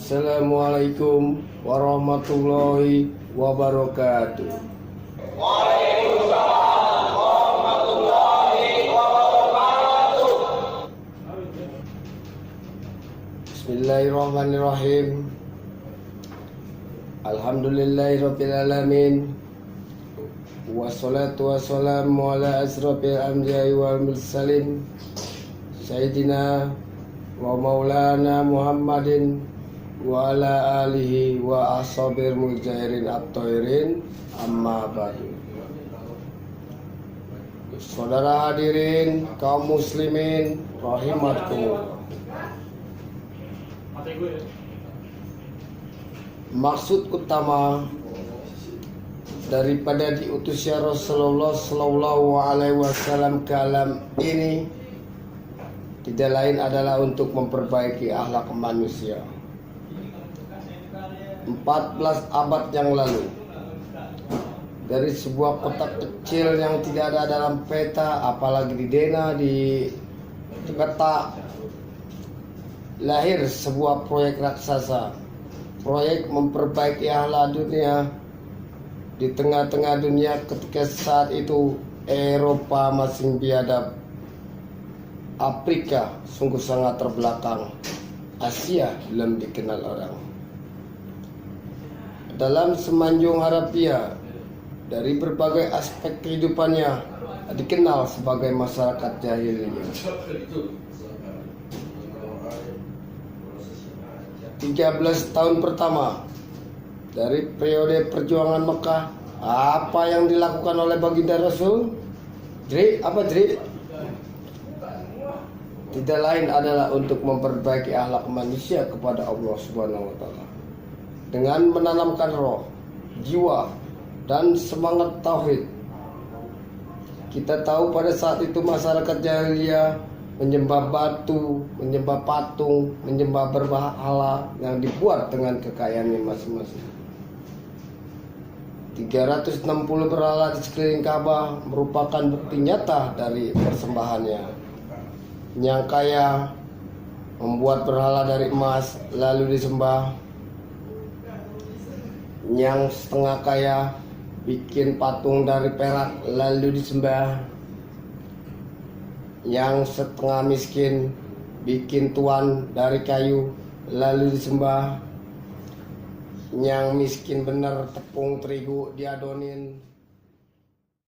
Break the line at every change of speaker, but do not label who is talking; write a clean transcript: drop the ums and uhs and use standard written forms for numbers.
Assalamualaikum warahmatullahi wabarakatuh.
Waalaikumsalam warahmatullahi wabarakatuh.
Bismillahirrahmanirrahim. Alhamdulillahirabbil alamin. Wassalatu wassalamu ala asrofil anbiya'i wal mursalin Sayyidina wa maulana Muhammadin wa ala alihi wa ashabir mujahirin at-thahirin, amma ba'du. Saudara hadirin kaum muslimin rahimakumullah. Maksud utama daripada diutusnya Rasulullah Sallallahu Alaihi Wasallam ke alam ini tidak lain adalah untuk memperbaiki akhlak manusia. 14 abad yang lalu, dari sebuah kota kecil yang tidak ada dalam peta, apalagi di Dena, di Jakarta, lahir sebuah proyek raksasa, proyek memperbaiki akhlak dunia. Di tengah-tengah dunia ketika saat itu Eropa masih biadab, Afrika sungguh sangat terbelakang, Asia belum dikenal orang. Dalam semenanjung Arabia, dari berbagai aspek kehidupannya dikenal sebagai masyarakat jahiliyah. 13 tahun pertama dari periode perjuangan Mekah, apa yang dilakukan oleh baginda Rasul? Tidak lain adalah untuk memperbaiki akhlak manusia kepada Allah Subhanahu wa taala dengan menanamkan roh, jiwa, dan semangat tauhid. Kita tahu pada saat itu masyarakat jahiliyah menyembah batu, menyembah patung, menyembah berhala yang dibuat dengan kekayaannya masing-masing. 360 berhala di sekeliling Ka'bah merupakan bukti nyata dari persembahannya. Yang kaya membuat berhala dari emas lalu disembah. Yang setengah kaya bikin patung dari perak lalu disembah. Yang setengah miskin bikin tuan dari kayu lalu disembah. Yang miskin bener tepung terigu diadonin